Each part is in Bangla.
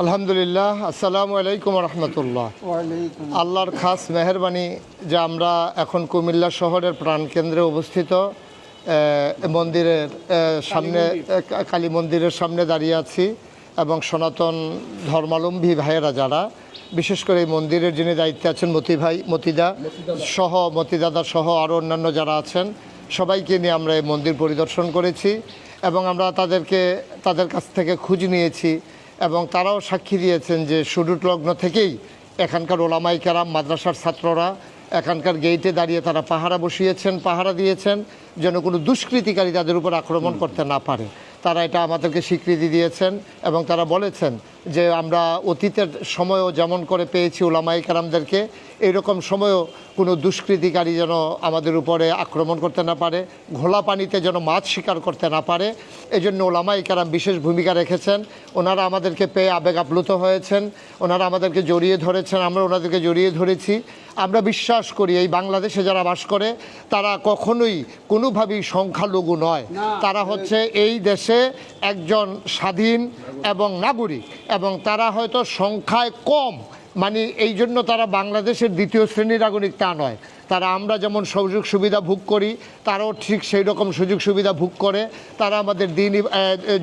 আলহামদুলিল্লাহ, আসসালামু আলাইকুম রহমতুল্লাহ। আল্লাহর খাস মেহেরবানি যে আমরা এখন কুমিল্লা শহরের প্রাণকেন্দ্রে অবস্থিত মন্দিরের সামনে, কালী মন্দিরের সামনে দাঁড়িয়ে আছি এবং সনাতন ধর্মাবলম্বী ভাইয়েরা যারা, বিশেষ করে এই মন্দিরের যিনি দায়িত্বে আছেন মতিদাদা সহ আরও অন্যান্য যারা আছেন, সবাইকে নিয়ে আমরা এই মন্দির পরিদর্শন করেছি এবং আমরা তাদের কাছ থেকে খোঁজ নিয়েছি এবং তারাও সাক্ষী দিয়েছেন যে শুরুর লগ্ন থেকেই এখানকার ওলামাই কেরাম, মাদ্রাসার ছাত্ররা এখানকার গেইটে দাঁড়িয়ে তারা পাহারা দিয়েছেন যেন কোনো দুষ্কৃতিকারী তাদের উপর আক্রমণ করতে না পারে। তারা এটা আমাদেরকে স্বীকৃতি দিয়েছেন এবং তারা বলেছেন যে আমরা অতীতের সময়ও যেমন করে পেয়েছি ওলামাই কেরামদেরকে, এইরকম সময়ও কোনো দুষ্কৃতিকারী যেন আমাদের উপরে আক্রমণ করতে না পারে, ঘোলা পানিতে যেন মাছ শিকার করতে না পারে। এই জন্য ওলামাই কেরাম বিশেষ ভূমিকা রেখেছেন। ওনারা আমাদেরকে পেয়ে আবেগ আপ্লুত হয়েছেন, ওনারা আমাদেরকে জড়িয়ে ধরেছেন, আমরা ওনাদেরকে জড়িয়ে ধরেছি। আমরা বিশ্বাস করি এই বাংলাদেশে যারা বাস করে তারা কখনোই কোনোভাবেই সংখ্যালঘু নয়, তারা হচ্ছে এই দেশে একজন স্বাধীন এবং নাগরিক, এবং তারা হয়তো সংখ্যায় কম, মানে এই জন্য তারা বাংলাদেশের দ্বিতীয় শ্রেণীর নাগরিক তা নয়। তারা আমরা যেমন সুযোগ সুবিধা ভোগ করি তারাও ঠিক সেই রকম সুযোগ সুবিধা ভোগ করে। তারা আমাদের দিনই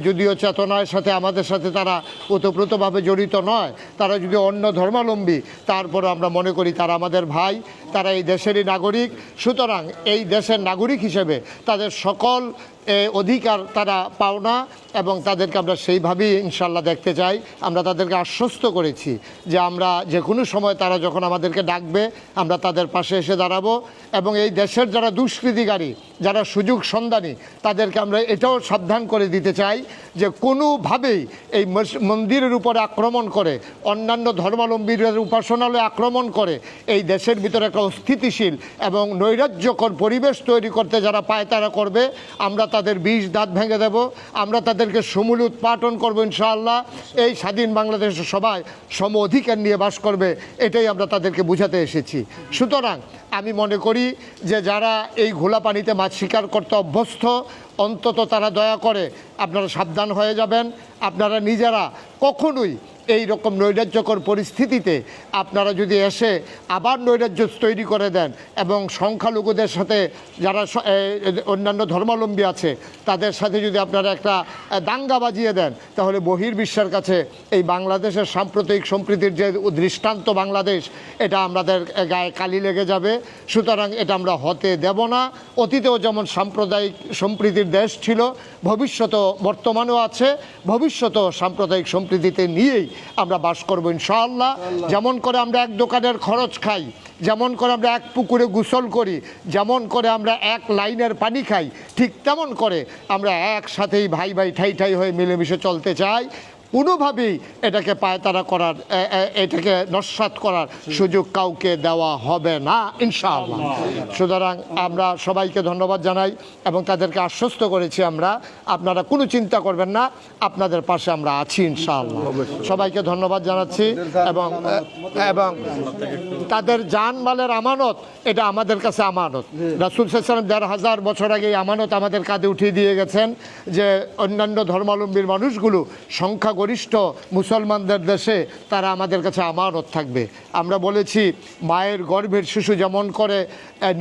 যদিও চেতনার সাথে আমাদের সাথে তারা ওতপ্রোতভাবে জড়িত নয়, তারা যদি অন্য ধর্মাবলম্বী, তারপরও আমরা মনে করি তারা আমাদের ভাই, তারা এই দেশেরই নাগরিক। সুতরাং এই দেশের নাগরিক হিসেবে তাদের সকল অধিকার তারা পাওনা এবং তাদেরকে আমরা সেইভাবেই ইনশাল্লাহ দেখতে চাই। আমরা তাদেরকে আশ্বস্ত করেছি যে আমরা যে কোনো সময় তারা যখন আমাদেরকে ডাকবে আমরা তাদের পাশে এসে দাঁড়াবো এবং এই দেশের যারা দুষ্কৃতিকারী, যারা সুযোগ সন্ধানী, তাদেরকে আমরা এটাও সাবধান করে দিতে চাই যে কোনোভাবেই এই মন্দিরের উপরে আক্রমণ করে, অন্যান্য ধর্মাবলম্বীদের উপাসনালয়ে আক্রমণ করে এই দেশের ভিতরে একটা অস্থিতিশীল এবং নৈরাজ্যকর পরিবেশ তৈরি করতে যারা পায় তারা করবে। আমরা তাদের বিষ দাঁত ভেঙে দেব, আমরা তাদেরকে সমূল উৎপাটন করবো ইনশাআল্লাহ। এই স্বাধীন বাংলাদেশের সবাই সম অধিকার নিয়ে বাস করবে, এটাই আমরা তাদেরকে বুঝাতে এসেছি। সুতরাং আমি মনে করি যে যারা এই ঘোলা পানিতে মাছ শিকার করতে অভ্যস্ত, অন্তত তারা দয়া করে আপনারা সাবধান হয়ে যাবেন। আপনারা নিজেরা কখনোই এই রকম নৈরাজ্যকর পরিস্থিতিতে আপনারা যদি এসে আবার নৈরাজ্য তৈরি করে দেন এবং সংখ্যালঘুদের সাথে যারা অন্যান্য ধর্মাবলম্বী আছে তাদের সাথে যদি আপনারা একটা দাঙ্গা বাজিয়ে দেন, তাহলে বহির্বিশ্বের কাছে এই বাংলাদেশের সাম্প্রতিক সম্প্রীতির যে দৃষ্টান্ত বাংলাদেশ, এটা আমাদের গায়ে কালি লেগে যাবে। সুতরাং এটা আমরা হতে দেব না। অতীতেও যেমন সাম্প্রদায়িক সম্প্রীতির দেশ ছিল, ভবিষ্যতেও বর্তমানেও আছে, ভবিষ্যতেও সাম্প্রদায়িক সম্প্রীতিতে নিয়েই আমরা বাস করবো ইনশাআল্লাহ। যেমন করে আমরা এক দোকানের খরচ খাই, যেমন করে আমরা এক পুকুরে গোসল করি, যেমন করে আমরা এক লাইনের পানি খাই, ঠিক তেমন করে আমরা একসাথেই ভাই ভাই ঠাই ঠাই হয়ে মিলেমিশে চলতে চাই। কোনোভাবেই এটাকে পায়তারা করার, এটাকে নস্যাৎ করার সুযোগ কাউকে দেওয়া হবে না ইনশাআল্লাহ। সুতরাং আমরা সবাইকে ধন্যবাদ জানাই এবং তাদেরকে আশ্বস্ত করেছি আমরা, আপনারা কোনো চিন্তা করবেন না, আপনাদের পাশে আমরা আছি ইনশাআল্লাহ। সবাইকে ধন্যবাদ জানাচ্ছি এবং তাদের জানমালের আমানত, এটা আমাদের কাছে আমানত। রাসূল সাল্লাল্লাহু আলাইহি ওয়াসাল্লাম ১,৫০০ বছর আগে এই আমানত আমাদের কাঁধে উঠিয়ে দিয়ে গেছেন যে অন্যান্য ধর্মাবলম্বীর মানুষগুলো সংখ্যাগরিষ্ঠ মুসলমানদের দেশে তারা আমাদের কাছে আমানত থাকবে। আমরা বলেছি মায়ের গর্ভের শিশু যেমন করে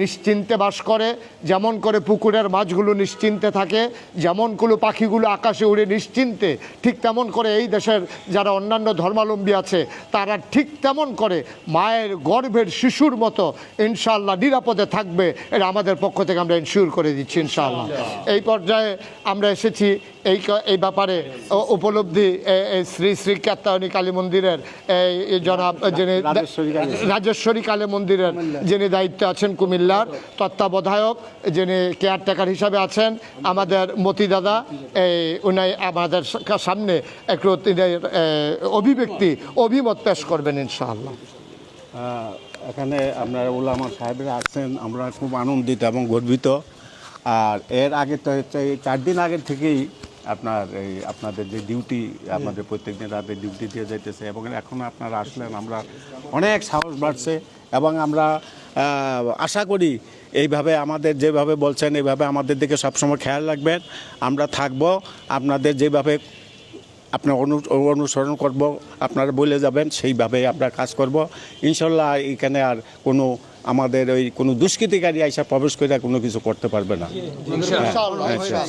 নিশ্চিন্তে বাস করে, যেমন করে পুকুরের মাছগুলো নিশ্চিন্তে থাকে, যেমন কোনো পাখিগুলো আকাশে উড়ে নিশ্চিন্তে, ঠিক তেমন করে এই দেশের যারা অন্যান্য ধর্মাবলম্বী আছে তারা ঠিক তেমন করে মায়ের গর্ভের শিশুর মতো ইনশাআল্লাহ নিরাপদে থাকবে। এটা আমাদের পক্ষ থেকে আমরা ইনশিওর করে দিচ্ছি ইনশাআল্লাহ। এই পর্যায়ে আমরা এসেছি এই ব্যাপারে উপলব্ধি শ্রী শ্রী কাত্যায়নী কালী মন্দিরের এই জনাব যিনি রাজেশ্বরী কালী মন্দিরের যিনি দায়িত্বে আছেন কুমিল্লার তত্ত্বাবধায়ক, যিনি কেয়ারটেকার হিসাবে আছেন আমাদের মতি দাদা, উনি আমাদের সামনে একটু অভিমত পেশ করবেন ইনশাআল্লাহ। এখানে আপনার ওলামা সাহেবরা আছেন, আমরা খুব আনন্দিত এবং গর্বিত। আর এর আগে তো হচ্ছে 4 দিন আগের থেকেই আপনাদের যে ডিউটি, আপনাদের প্রত্যেক দিন রাতে ডিউটি দিয়ে যাইতেছে এবং এখন আপনারা আসলেন, আমরা অনেক সাহস বাড়ছে এবং আমরা আশা করি এইভাবে আমাদের যেভাবে বলছেন এইভাবে আমাদের দিকে সবসময় খেয়াল রাখবেন। আমরা থাকবো, আপনাদের যেভাবে আপনার অনুসরণ করব, আপনারা বলে যাবেন সেইভাবে আমরা কাজ করব ইনশাল্লাহ। এখানে আর কোনো আমাদের ওই কোনো দুষ্কৃতিকারী আইসা প্রবেশ করে কোনো কিছু করতে পারবে না। ইনশাআল্লাহ। আচ্ছা,